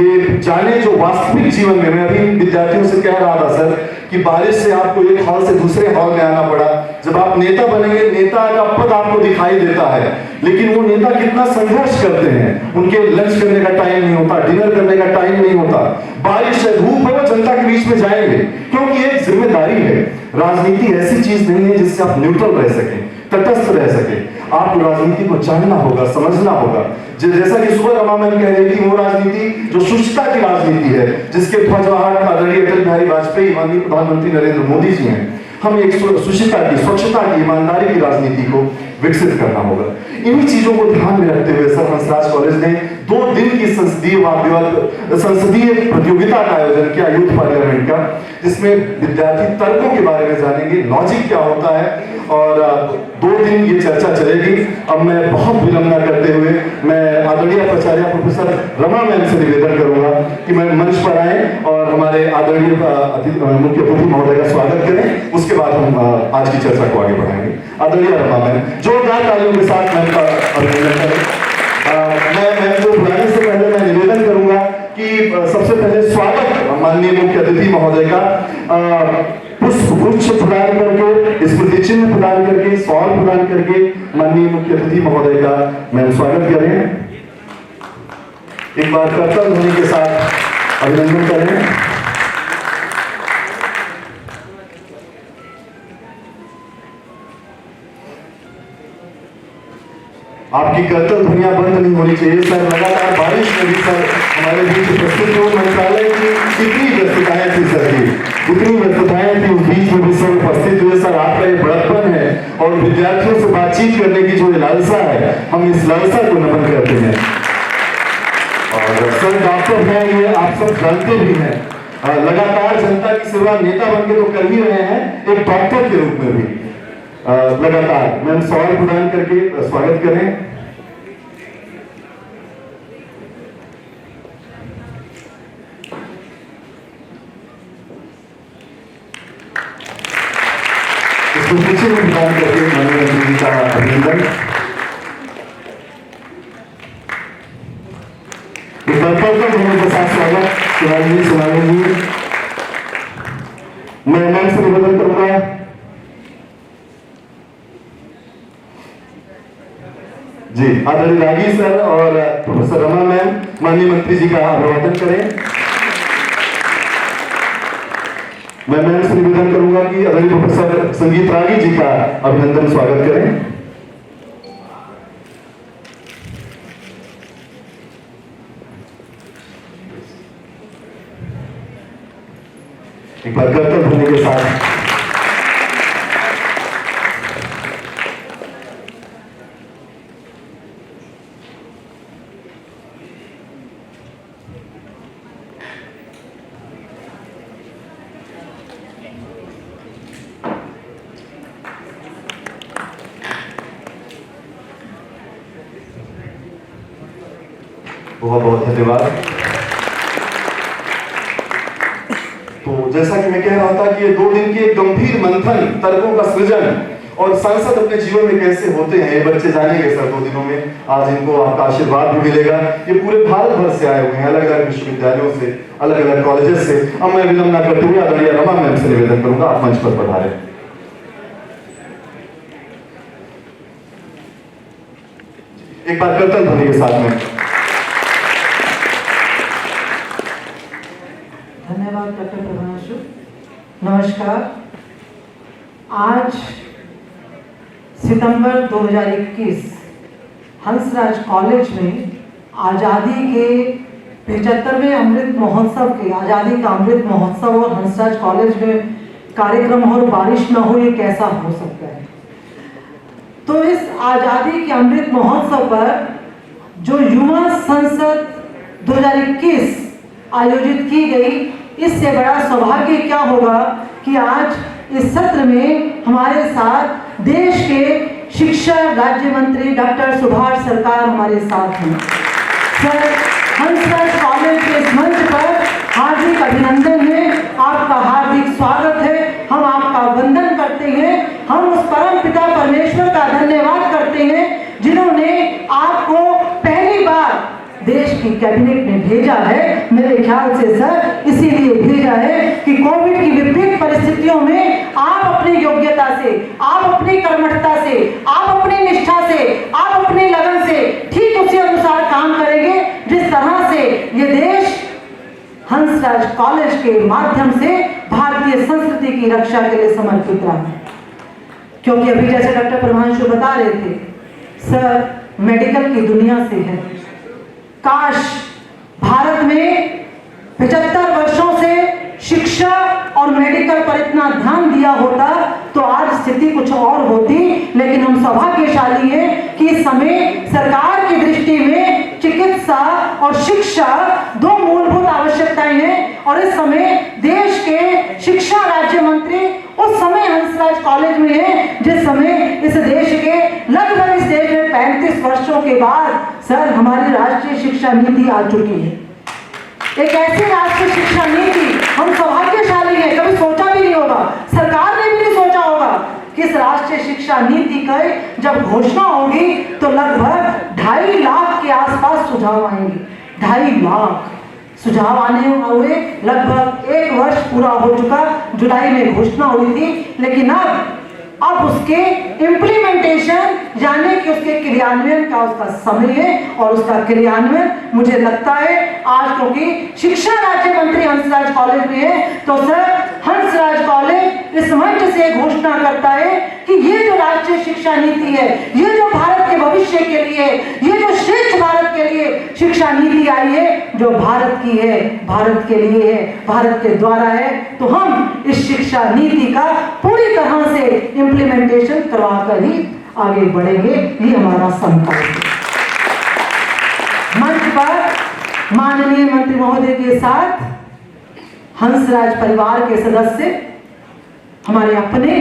ये जाने जो वास्तविक जीवन में, मैं अभी विद्यार्थियों से कह रहा था सर कि बारिश से आपको एक हॉल से दूसरे हॉल में आना पड़ा। जब आप नेता बनेंगे, नेता का पद आपको दिखाई देता है, लेकिन वो नेता कितना संघर्ष करते हैं। उनके लंच करने का टाइम नहीं होता, डिनर करने का टाइम नहीं होता, बारिश है, धूप है, वो जनता के बीच में जाएंगे, क्योंकि एक जिम्मेदारी है। राजनीति ऐसी चीज नहीं है जिससे आप न्यूट्रल रह सके, तटस्थ रह सके। आपको राजनीति को जानना होगा, समझना होगा। जैसा कि सुबह रमा मैम कह रही थी, वो राजनीति जो सुचिता की राजनीति है, जिसके ध्वजवाहक आदरणीय अटल बिहारी वाजपेयी, माननीय प्रधानमंत्री नरेंद्र मोदी जी हैं। हम एक सुचिता की, स्वच्छता की, ईमानदारी की राजनीति को विकसित करना होगा। इन्हीं चीजों को ध्यान में रखते हुए सर हंसराज कॉलेज ने 2 दिन की संसदीय प्रतियोगिता का आयोजन किया, यूथ पार्लियामेंट का, जिसमें विद्यार्थी तर्कों के बारे में जानेंगे, लॉजिक क्या होता है, और 2 दिन ये चर्चा चलेगी। अब मैं बहुत विलंब न करते हुए मैं आदरणीय प्राचार्य प्रोफेसर रमा मैम से निवेदन करूंगा कि मैं मंच पर आए और हमारे आदरणीय मुख्य अतिथि महोदय का स्वागत करें। उसके बाद हम आज की चर्चा को आगे बढ़ाएंगे। आदरणीय रमा मैम, जोरदार तालियों के साथ मैम का अभिनंदन करें। मैं मैम को बुलाने से पहले मैं निवेदन करूंगा कि सबसे पहले स्वागत माननीय मुख्य अतिथि महोदय का पुष्पगुच्छ प्रदान करके, स्मृति चिन्ह प्रदान करके, सवाल प्रदान करके माननीय मुख्य अतिथि महोदय का मैं स्वागत करें। एक बार कर्तव्य ध्वनि के साथ अभिनंदन करें। आपकी कर्तव्य ध्वनियां बंद नहीं होनी चाहिए सर। लगातार बारिश में भी सर हमारे बीच उपस्थित हो। मंत्रालय की कितनी व्यस्तताएं थी सर की, इतनी व्यस्तताएं थी, उस बीच में भी सर उपस्थित हुए। सर आपका ये बड़प्पन है और विद्यार्थियों से बातचीत करने की जो लालसा है, हम इस लालसा को नमन करते हैं। और सर डॉक्टर हैं, ये आप सब जानते भी हैं, लगातार जनता की सेवा नेता बन के तो कर ही रहे हैं, एक डॉक्टर के रूप में भी लगातार। मैम सवाल प्रदान करके स्वागत करें। इसको पीछे में प्रदान करके माननीय जी का अभिनंदन। के साथ स्वागत सुनानी जी। मैं मैम से निवेदन करूंगा जी, आदरणीय रागी सर और प्रोफेसर रमा मैम माननीय मंत्री जी का अभिवादन करें। मैं मैम से निवेदन करूंगा कि आदरणीय प्रोफेसर संगीत रागी जी का अभिनंदन स्वागत करें। एक बार कर्तव्य ध्वनि के साथ बहुत बहुत धन्यवाद। तो जैसा कि मैं कह रहा था कि ये 2 दिन के गंभीर मंथन, तर्कों का सृजन और सांसद अपने जीवन में कैसे होते हैं, ये बच्चे जानेंगे सर 2 दिनों में। आज इनको आपका आशीर्वाद भी मिलेगा। ये पूरे भारत भर से आए हुए हैं, अलग अलग विश्वविद्यालयों से, अलग अलग कॉलेजेस से। अब मैं विलंब न करते हुए आदरणीय रमा मैम से निवेदन करूंगा, आप मंच पर पधारें। एक बार कर्तव्य ध्वनि के साथ में। धन्यवाद डॉक्टर प्रभांशु। नमस्कार। आज सितंबर 2021 हंसराज कॉलेज में आज़ादी के 75वें अमृत महोत्सव के, आज़ादी का अमृत महोत्सव और हंसराज कॉलेज में कार्यक्रम और बारिश न हो, ये कैसा हो सकता है। तो इस आज़ादी के अमृत महोत्सव पर जो युवा संसद 2021 आयोजित की गई, इससे बड़ा सौभाग्य क्या होगा कि आज इस सत्र में हमारे साथ देश के शिक्षा राज्य मंत्री डॉक्टर सुभाष सरकार हमारे साथ हैं। सर, हंसराज कॉलेज के इस मंच पर हार्दिक अभिनंदन है, आपका हार्दिक स्वागत है। हम आपका वंदन करते हैं। हम उस परम पिता परमेश्वर का धन्यवाद करते हैं जिन्होंने आपको पहली बार देश की कैबिनेट ने भेजा है, मेरे ख्याल से सर इसीलिए भेजा है कि कोविड की विपरीत परिस्थितियों में आप अपनी योग्यता से, आप अपनी कर्मठता से, आप अपनी निष्ठा से, आप अपनी लगन से ठीक उसी अनुसार काम करेंगे जिस तरह से ये देश हंसराज कॉलेज के माध्यम से भारतीय संस्कृति की रक्षा के लिए समर्पित रहा। क्योंकि अभी जैसे डॉक्टर प्रभांशु बता रहे थे, सर मेडिकल की दुनिया से है, काश भारत में 75 वर्षों से शिक्षा और मेडिकल पर इतना ध्यान दिया होता तो आज स्थिति कुछ और होती। लेकिन हम सौभाग्यशाली हैं कि इस समय सरकार की दृष्टि में चिकित्सा और शिक्षा दो मूलभूत आवश्यकताएं हैं और इस समय देश के शिक्षा राज्य मंत्री उस समय हंसराज कॉलेज में है जिस समय इस देश के लगभग इस देश में 35 वर्षों के बाद सर हमारी राष्ट्रीय शिक्षा नीति आ चुकी है। एक ऐसी राष्ट्रीय शिक्षा नीति, हम सौभाग्यशाली हैं, कभी सोचा भी नहीं होगा, सरकार ने भी नहीं सोचा होगा कि इस राष्ट्रीय शिक्षा नीति का जब घोषणा होगी तो लगभग 2.5 लाख के आसपास सुझाव आएंगे। 2.5 लाख सुझाव आने हुए, लगभग 1 वर्ष पूरा हो चुका, जुलाई में घोषणा हुई थी, लेकिन अब उसके इम्प्लीमेंटेशन यानी कि उसके क्रियान्वयन का उसका समय है और उसका क्रियान्वयन मुझे लगता है आज क्योंकि शिक्षा राज्य मंत्री हंसराज कॉलेज में है तो सर हंसराज कॉलेज इस मंच से घोषणा करता है कि ये जो राष्ट्रीय शिक्षा नीति है, ये जो भारत के भविष्य के लिए, ये जो श्रेष्ठ भारत के लिए शिक्षा नीति आई है, जो भारत की है, भारत के लिए है, भारत के द्वारा है, तो हम इस शिक्षा नीति का पूरी तरह से इम्प्लीमेंटेशन करवाकर ही आगे बढ़ेंगे, ये हमारा संकल्प है। मंच पर माननीय मंत्री महोदय के साथ हंसराज परिवार के सदस्य, हमारे अपने,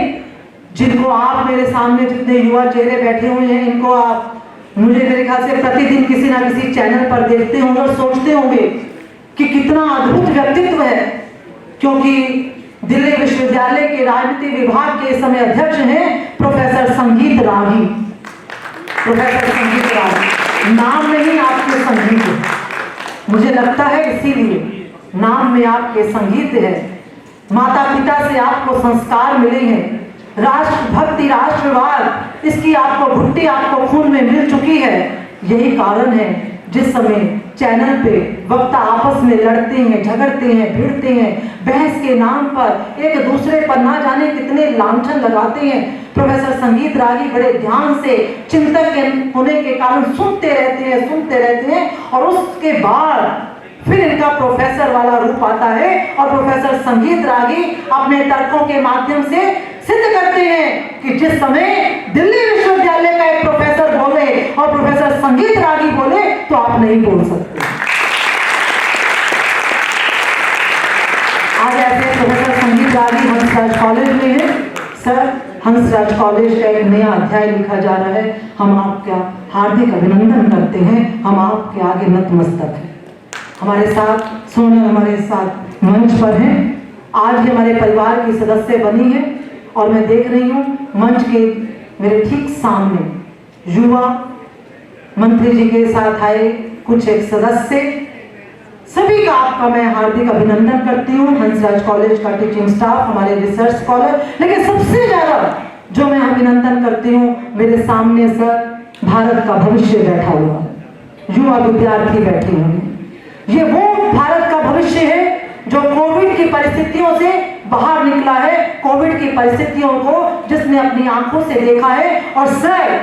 जिनको आप मेरे सामने जितने युवा चेहरे बैठे हुए हैं, इनको आप मुझे मेरे ख्याल से प्रतिदिन किसी ना किसी चैनल पर देखते होंगे और सोचते होंगे कि कितना अद्भुत व्यक्तित्व है, क्योंकि दिल्ली विश्वविद्यालय के राजनीति विभाग के इस समय अध्यक्ष हैं प्रोफेसर संगीत रागी। प्रोफेसर संगीत रागी, नाम नहीं आपके संगीत है, मुझे लगता है इसीलिए नाम में आपके संगीत है, माता पिता से आपको संस्कार मिले हैं, राष्ट्रभक्ति, राष्ट्रवाद, इसकी आपको घुट्टी आपको खून में मिल चुकी है। यही कारण है जिस समय चैनल पे वक्ता आपस में लड़ते हैं, झगड़ते हैं, भिड़ते हैं, बहस के नाम पर एक दूसरे पर ना जाने कितने लांछन लगाते हैं, प्रोफेसर संगीत रागी बड़े ध्यान से चिंतक होने के कारण सुनते रहते हैं और उसके बाद फिर इनका प्रोफेसर वाला रूप आता है और प्रोफेसर संगीत रागी अपने तर्कों के माध्यम से सिद्ध करते हैं कि जिस समय दिल्ली विश्वविद्यालय का एक प्रोफेसर बोले और प्रोफेसर संगीत रागी बोले तो आप नहीं बोल सकते। आज ऐसे प्रोफेसर संगीत रागी हंसराज कॉलेज में है। सर हंसराज कॉलेज का एक नया अध्याय लिखा जा रहा है, हम आपका हार्दिक अभिनंदन करते हैं, हम आपके आगे नतमस्तक हैं। हमारे साथ सोनल हमारे साथ मंच पर हैं, आज ही हमारे परिवार की सदस्य बनी है और मैं देख रही हूँ मंच के मेरे ठीक सामने युवा मंत्री जी के साथ आए कुछ एक सदस्य, सभी का आपका मैं हार्दिक अभिनंदन करती हूँ। हंसराज कॉलेज का टीचिंग स्टाफ, हमारे रिसर्च स्कॉलर, लेकिन सबसे ज्यादा जो मैं अभिनंदन करती हूँ, मेरे सामने सर भारत का भविष्य बैठा हुआ, युवा विद्यार्थी बैठे हुए हैं। ये वो भारत का भविष्य है जो कोविड की परिस्थितियों से बाहर निकला है, कोविड की परिस्थितियों को जिसने अपनी आंखों से देखा है। और सर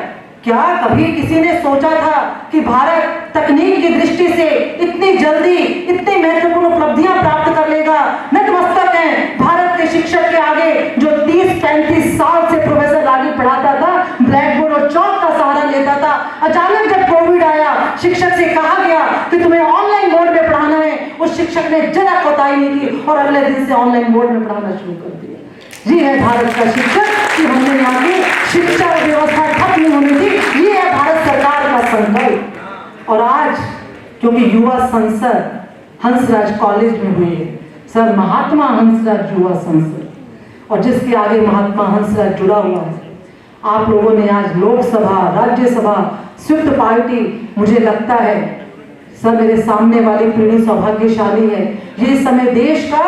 क्या कभी किसी ने सोचा था कि भारत तकनीक की दृष्टि से इतनी जल्दी इतनी महत्वपूर्ण उपलब्धियां प्राप्त कर लेगा? नतमस्तक हैं भारत के शिक्षक के आगे जो 30-35 साल से प्रोफेसर रागी पढ़ाता था, ब्लैक बोर्ड और चौक का सहारा लेता था। अचानक जब कोविड आया, शिक्षक से कहा गया कि तुम्हें ऑनलाइन मोड में पढ़ाना है, उस शिक्षक ने जरा कोताही नहीं की और अगले दिन से ऑनलाइन मोड में पढ़ाना शुरू कर दिया। ये है भारत का शिक्षक कि हमने यहाँ की शिक्षा व्यवस्था खत्म नहीं होनी थी, ये है भारत सरकार का संकल्प। और आज क्योंकि युवा संसद हंसराज कॉलेज में हुई है, सर महात्मा हंसराज युवा संसद, और जिसके आगे महात्मा हंसराज जुड़ा हुआ है। आप लोगों ने आज लोकसभा, राज्यसभा, संयुक्त पार्टी, मुझे लगता है सर, मेरे सामने वाली पीढ़ी सौभाग्यशाली है। ये इस समय देश का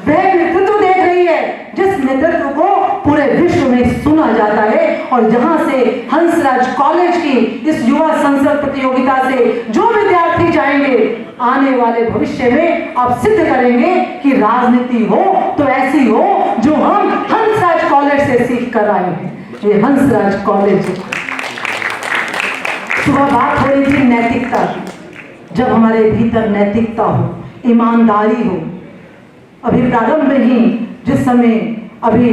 वह नेतृत्व देख रही है जिस नेतृत्व को पूरे विश्व में सुना जाता है। और जहां से हंसराज कॉलेज की इस युवा संसद प्रतियोगिता से जो विद्यार्थी जाएंगे, आने वाले भविष्य में आप सिद्ध करेंगे कि राजनीति हो तो ऐसी हो जो हम हंसराज कॉलेज से सीख कर आए हैं। ये हंसराज कॉलेज। सुबह बात हो रही थी नैतिकता की। जब हमारे भीतर नैतिकता हो, ईमानदारी हो, अभी प्रारंभ में ही जिस समय अभी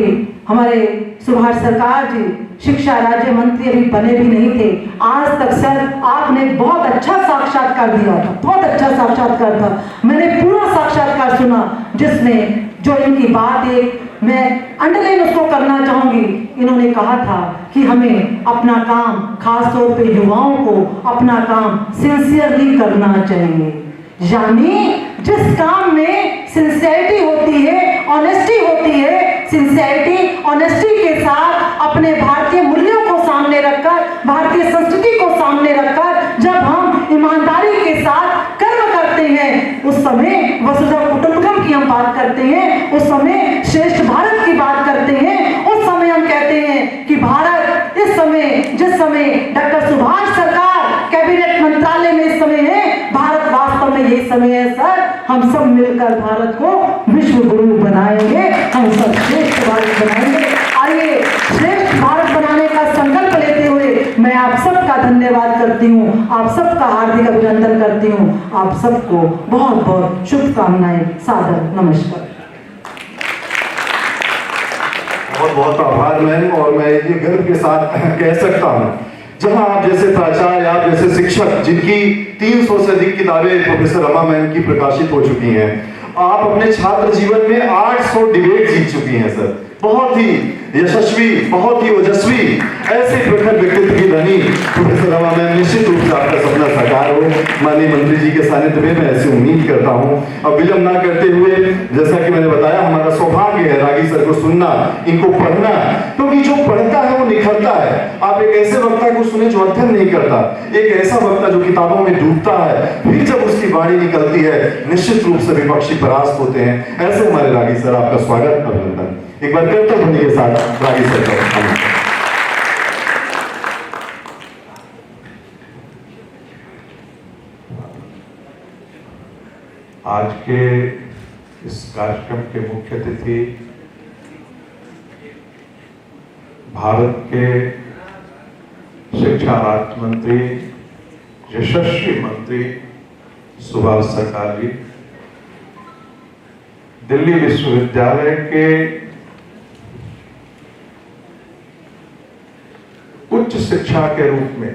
हमारे सुभाष सरकार जी शिक्षा राज्य मंत्री अभी बने भी नहीं थे, आज तक सर आपने बहुत अच्छा साक्षात्कार दिया था, बहुत अच्छा साक्षात्कार था। मैंने पूरा साक्षात्कार सुना जिसमें जो इनकी बात एक मैं अंडरलाइन उसको करना चाहूंगी। इन्होंने कहा था कि हमें अपना काम, खास तौर पे युवाओं को अपना काम सिंसियरली करना चाहिए। यानी जिस काम में सिंसियरिटी होती है, ऑनेस्टी होती है, सिंसियरिटी ऑनेस्टी के साथ अपने भारतीय मूल्यों को सामने रखकर, भारतीय संस्कृति को सामने रखकर जब हम ईमानदारी के साथ कर्म करते हैं, उस समय वसुधैव कुटुंबकम की हम बात करते हैं, उस समय श्रेष्ठ भारत की बात करते हैं, उस समय हम कहते हैं कि भारत इस समय, जिस समय डॉक्टर सुभाष सरकार कैबिनेट मंत्रालय में इस समय है, भारत वास्तव में यही समय है सर, हम सब मिलकर भारत को विश्व गुरु बनाएंगे, हम सब श्रेष्ठ भारत बनाएंगे। आइए श्रेष्ठ भारत बनाने का संकल्प लेते हुए मैं आप सबका धन्यवाद करती हूँ, आप सबका हार्दिक अभिनंदन करती हूँ, आप सबको बहुत बहुत शुभकामनाएं, सादर नमस्कार। बहुत बहुत आभार मैम। और मैं ये गर्व के साथ कह सकता हूँ, जहां आप जैसे प्राचार्य, आप जैसे शिक्षक जिनकी 300 से अधिक किताबें प्रोफेसर रमा मैम की प्रकाशित हो चुकी हैं, आप अपने छात्र जीवन में 800 डिबेट जीत चुकी हैं सर। बहुत ही यशस्वी, बहुत ही ओजस्वी, ऐसे प्रखर व्यक्तित्व की धनी प्रोफेसर रमा मैम, निश्चित रूप से आपका सपना साकार हो। माननीय मंत्री जी के सानिध्य में मैं ऐसी उम्मीद करता हूं। अब विलंब ना करते हुए, जैसा कि मैंने बताया, हमारा सौभाग्य है रागी सर को सुनना, इनको पढ़ना, क्योंकि जो पढ़ता है वो निखरता है। आप एक ऐसे वक्ता को सुने जो अध्ययन नहीं करता, एक ऐसा वक्ता जो किताबों में डूबता है, फिर जब उसकी वाणी निकलती है निश्चित रूप से विपक्षी परास्त होते हैं। ऐसे हमारे रागी सर, आपका स्वागत, अभिनंदन। एक बार करता ध्वनि के साथ रागी सर का। आज के इस कार्यक्रम के मुख्य अतिथि भारत के शिक्षा राज्य मंत्री, यशस्वी मंत्री सुभाष सरकार जी, दिल्ली विश्वविद्यालय के उच्च शिक्षा के रूप में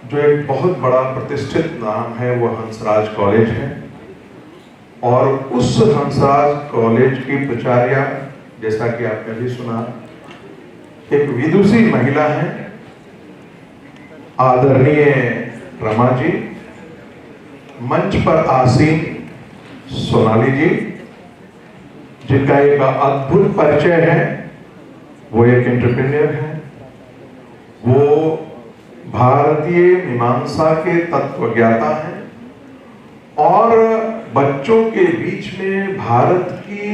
जो एक बहुत बड़ा प्रतिष्ठित नाम है वो हंसराज कॉलेज है। और उस हंसराज कॉलेज की प्राचार्य, जैसा कि आपने भी सुना, एक विदुषी महिला है, आदरणीय रमा जी, मंच पर आसीन सोनाली जी, जिनका एक अद्भुत परिचय है। वो एक एंटरप्रेन्योर है, वो भारतीय मीमांसा के तत्वज्ञाता हैं और बच्चों के बीच में भारत की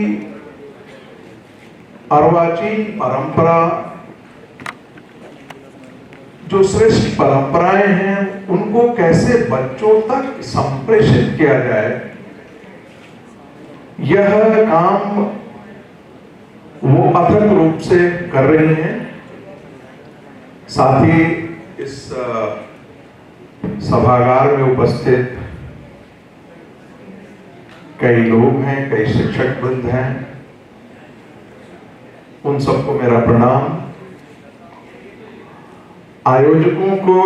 अर्वाचीन परंपरा, जो श्रेष्ठ परंपराएं हैं, उनको कैसे बच्चों तक संप्रेषित किया जाए, यह काम वो अथक रूप से कर रही हैं। साथ ही इस सभागार में उपस्थित कई लोग हैं, कई शिक्षक वृंद हैं, उन सबको मेरा प्रणाम। आयोजकों को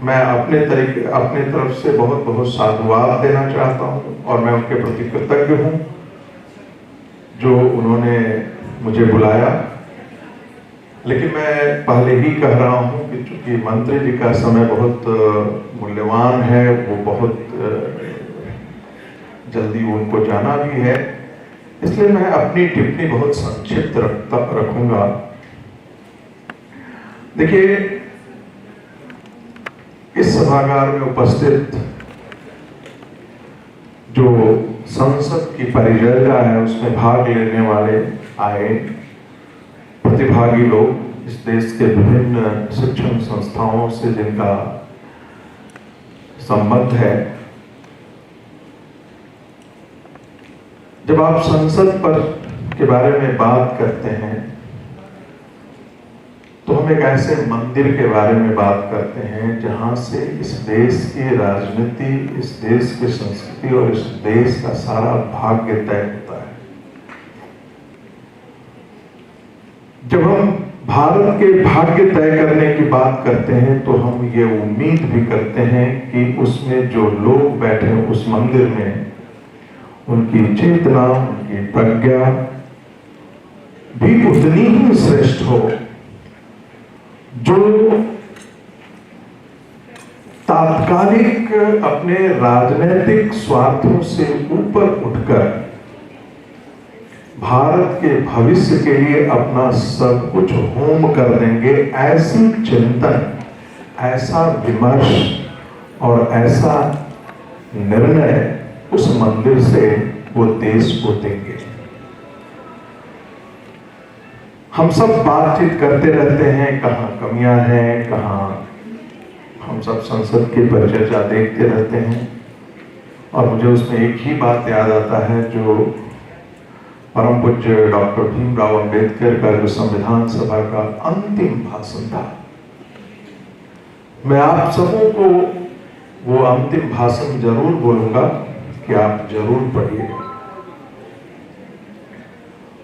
मैं अपने तरफ से बहुत बहुत साधुवाद देना चाहता हूं और मैं उनके प्रति कृतज्ञ हूं जो उन्होंने मुझे बुलाया। लेकिन मैं पहले ही कह रहा हूं कि चूंकि मंत्री जी का समय बहुत मूल्यवान है, वो बहुत जल्दी उनको जाना भी है, इसलिए मैं अपनी टिप्पणी बहुत संक्षिप्त रखूंगा। देखिए, इस सभागार में उपस्थित जो संसद की परिचर्या है उसमें भाग लेने वाले आए प्रतिभागी लोग, इस देश के विभिन्न शिक्षण संस्थाओं से जिनका संबंध है। जब आप संसद पर के बारे में बात करते हैं तो हम एक ऐसे मंदिर के बारे में बात करते हैं जहां से इस देश की राजनीति, इस देश की संस्कृति और इस देश का सारा भाग्य तय होता है। जब हम भारत के भाग्य तय करने की बात करते हैं तो हम ये उम्मीद भी करते हैं कि उसमें जो लोग बैठे हैं उस मंदिर में उनकी चेतना, उनकी प्रज्ञा भी उतनी ही श्रेष्ठ हो जो तात्कालिक अपने राजनीतिक स्वार्थों से ऊपर उठकर भारत के भविष्य के लिए अपना सब कुछ होम कर देंगे। ऐसी चिंतन, ऐसा विमर्श और ऐसा निर्णय उस मंदिर से वो देश को देंगे। हम सब बातचीत करते रहते हैं, कहाँ कमियां हैं, कहाँ हम सब संसद की परिचर्या देखते रहते हैं और मुझे उसमें एक ही बात याद आता है जो परम पूज्य डॉक्टर भीमराव अंबेडकर का जो संविधान सभा का अंतिम भाषण था। मैं आप सबों को वो अंतिम भाषण जरूर बोलूंगा कि आप जरूर पढ़िएगा।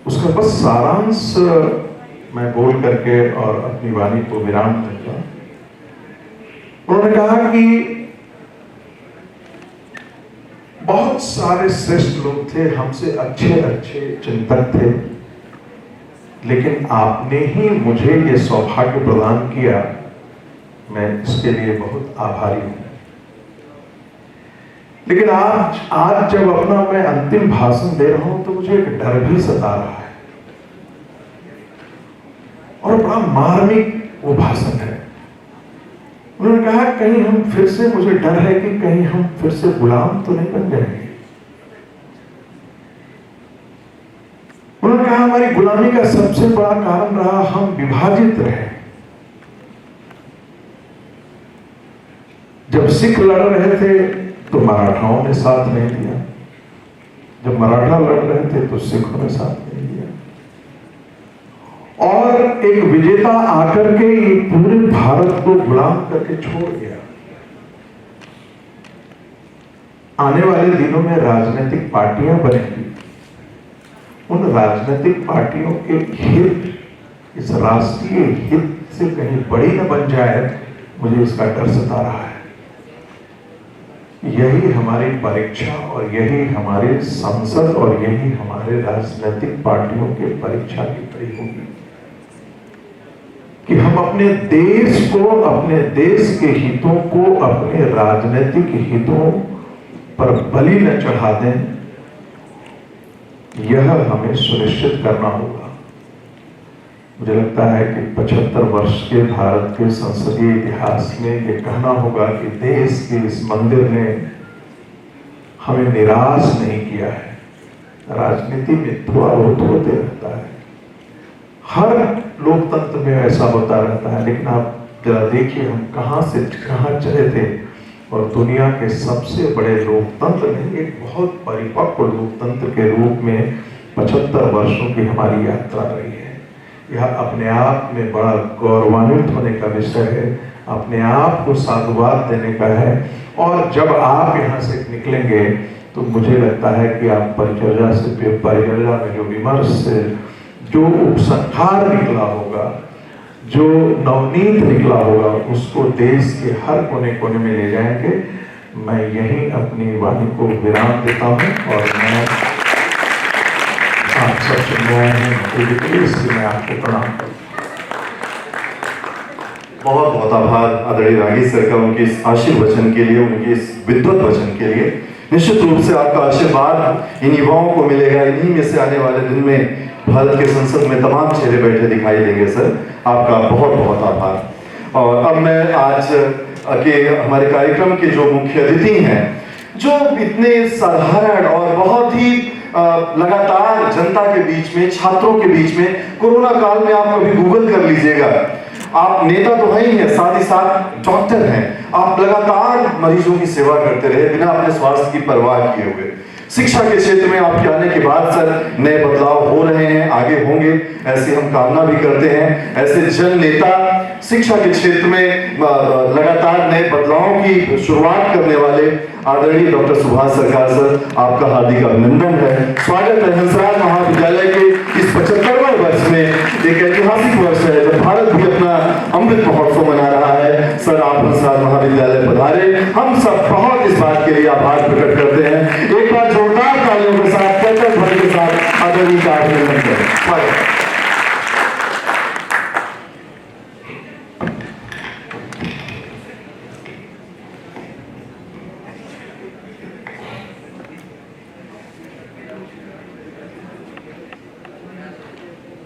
उसका बस सारांश मैं बोल करके और अपनी वाणी को विराम दूंगा। उन्होंने कहा कि बहुत सारे श्रेष्ठ लोग थे, हमसे अच्छे अच्छे चिंतक थे, लेकिन आपने ही मुझे ये सौभाग्य प्रदान किया, मैं इसके लिए बहुत आभारी हूं। लेकिन आज जब अपना मैं अंतिम भाषण दे रहा हूं तो मुझे एक डर भी सता रहा है और बड़ा मार्मिक वो भाषण है। उन्होंने कहा कहीं हम फिर से, मुझे डर है कि कहीं हम फिर से गुलाम तो नहीं बन जाएंगे। उन्होंने कहा हमारी गुलामी का सबसे बड़ा कारण रहा हम विभाजित रहे। जब सिख लड़ रहे थे तो मराठाओं ने साथ नहीं दिया, जब मराठा लड़ रहे थे तो सिखों ने साथ नहीं दिया, और एक विजेता आकर के ये पूरे भारत को गुलाम करके छोड़ गया। आने वाले दिनों में राजनीतिक पार्टियां बनेंगी, उन राजनीतिक पार्टियों के हित इस राष्ट्रीय हित से कहीं बड़ी न बन जाए, मुझे इसका डर सता रहा है। यही हमारी परीक्षा और यही हमारे संसद और यही हमारे राजनीतिक पार्टियों के परीक्षा की कड़ी होगी कि हम अपने देश को, अपने देश के हितों को अपने राजनीतिक हितों पर बलि न चढ़ा दें। यह हमें सुनिश्चित करना होगा। मुझे लगता है कि 75 वर्ष के भारत के संसदीय इतिहास में यह कहना होगा कि देश के इस मंदिर ने हमें निराश नहीं किया है। राजनीति में थोड़ा बहुत होते रहता है, हर लोकतंत्र में ऐसा होता रहता है, लेकिन आप जरा देखिए हम कहां से कहां चले थे और दुनिया के सबसे बड़े लोकतंत्र में एक बहुत परिपक्व लोकतंत्र के रूप में 75 वर्षों की हमारी यात्रा रही है। यह अपने आप में बड़ा गौरवान्वित होने का विषय है, अपने आप को साधुवाद देने का है। और जब आप यहाँ से निकलेंगे तो मुझे लगता है कि आप परिचर्या में जो विमर्श से जो उपसंहार निकला होगा, जो नवनीत निकला होगा, उसको देश के हर कोने कोने में ले जाएंगे। मैं यहीं अपनी वाणी को विराम देता हूं और मैं आप सब सुन रहे हैं, इसलिए मैं आपको प्रणाम करता हूं। बहुत बहुत आभार आदरणीय रागी सर का, उनके इस आशीर्वचन के लिए, उनके इस विद्वत वचन के लिए। निश्चित रूप से आपका आशीर्वाद इन युवाओं को मिलेगा। इन्हीं में से आने वाले दिन में भारत के संसद में तमाम चेहरे बैठे दिखाई देंगे। सर आपका बहुत बहुत आभार। और अब मैं आज के हमारे कार्यक्रम के जो मुख्य अतिथि हैं, जो इतने साधारण और बहुत ही लगातार जनता के बीच में, छात्रों के बीच में, कोरोना काल में आप कभी गूगल कर लीजिएगा, आप नेता तो है ही है, साथ ही साथ डॉक्टर हैं, आप लगातार मरीजों की सेवा करते रहे बिना अपने स्वास्थ्य की परवाह किए हुए। शिक्षा के क्षेत्र में आपके आने के बाद सर नए बदलाव हो रहे हैं, आगे होंगे, ऐसी हम कामना भी करते हैं। ऐसे जन नेता शिक्षा के क्षेत्र में लगातार नए बदलावों की शुरुआत करने वाले आदरणीय डॉक्टर सुभाष सरकार सर, आपका हार्दिक अभिनंदन है, स्वागत है। हंसराज महाविद्यालय के इस 75वें वर्ष में, एक ऐतिहासिक वर्ष है जब भारत भी अपना अमृत महोत्सव मना रहा है। सर आप हंसराज महाविद्यालय पधारे, हम सब बहुत इस बात के लिए आभार प्रकट करते हैं। एक बार जोरदार तालियों के साथ, पैदल भर के साथ आदरणीय का अभिनंदन करें।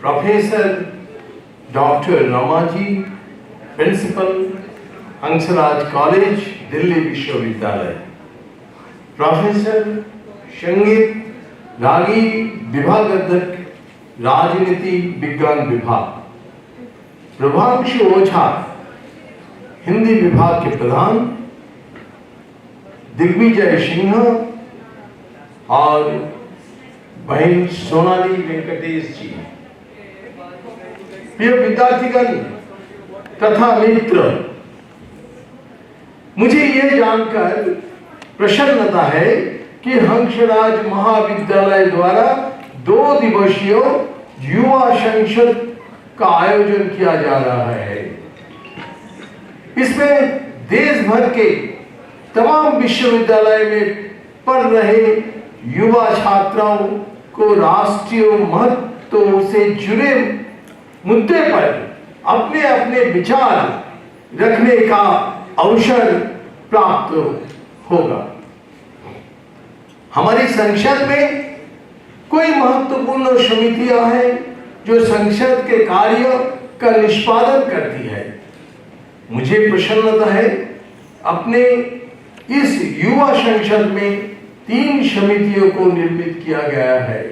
Professor doctor Ramaji, principal Hansraj college Delhi विश्वविद्यालय, प्रोफेसर संगीत रागी विभाग अध्यक्ष राजनीति विज्ञान विभाग, प्रभांशु ओझा हिंदी विभाग के प्रधान, दिग्विजय सिंह और बहन सोनाली वेंकटेश जी, प्रिय विद्यार्थीगण तथा मित्र, मुझे यह जानकर प्रसन्नता है कि हंसराज महाविद्यालय द्वारा 2 दिवसीय युवा संसद का आयोजन किया जा रहा है। इसमें देश भर के तमाम विश्वविद्यालय में पढ़ रहे युवा छात्रों को राष्ट्रीय महत्व से जुड़े मुद्दे पर अपने अपने विचार रखने का अवसर प्राप्त होगा। हमारी संसद में कोई महत्वपूर्ण समितियां हैं जो संसद के कार्य का निष्पादन करती है। मुझे प्रसन्नता है अपने इस युवा संसद में 3 समितियों को निर्मित किया गया है।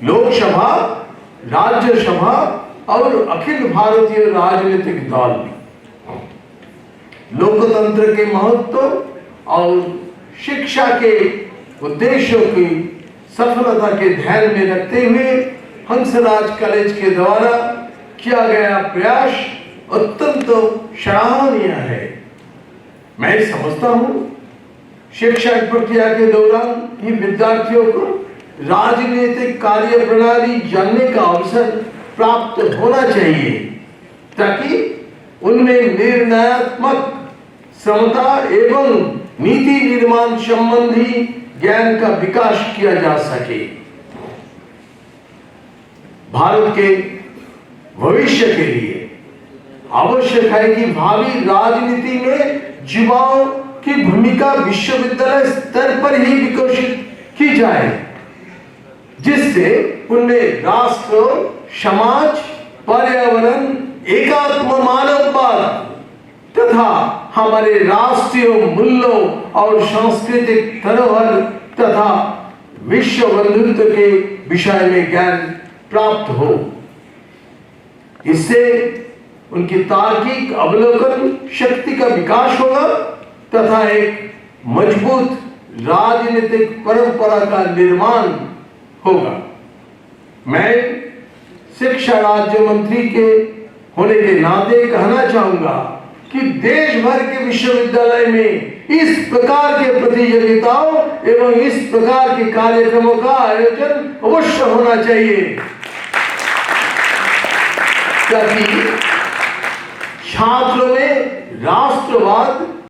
लोकसभा, राज्यसभा और अखिल भारतीय राजनीतिक दल। लोकतंत्र के महत्व और शिक्षा के उद्देश्यों की सफलता के ध्यान में रखते हुए हंसराज कॉलेज के द्वारा किया गया प्रयास अत्यंत सराहनीय है। मैं समझता हूं शिक्षा प्रक्रिया के दौरान ये विद्यार्थियों को राजनीतिक कार्य प्रणाली जानने का अवसर प्राप्त होना चाहिए ताकि उनमें निर्णयात्मक क्षमता एवं नीति निर्माण संबंधी ज्ञान का विकास किया जा सके। भारत के भविष्य के लिए आवश्यक है कि भावी राजनीति में युवाओं की भूमिका विश्वविद्यालय स्तर पर ही विकसित की जाए, जिससे उनमें राष्ट्र, समाज, पर्यावरण, एकात्म मानववाद तथा हमारे राष्ट्रीय मूल्यों और सांस्कृतिक धरोहर तथा विश्व बंधुत्व के विषय में ज्ञान प्राप्त हो। इससे उनकी तार्किक अवलोकन शक्ति का विकास होगा तथा एक मजबूत राजनीतिक परंपरा का निर्माण होगा। मैं शिक्षा राज्य मंत्री के होने के नाते कहना चाहूंगा कि देश भर के विश्वविद्यालय में इस प्रकार के प्रतियोगिताओं एवं इस प्रकार के कार्यक्रमों का आयोजन अवश्य होना चाहिए ताकि छात्रों में राष्ट्रवाद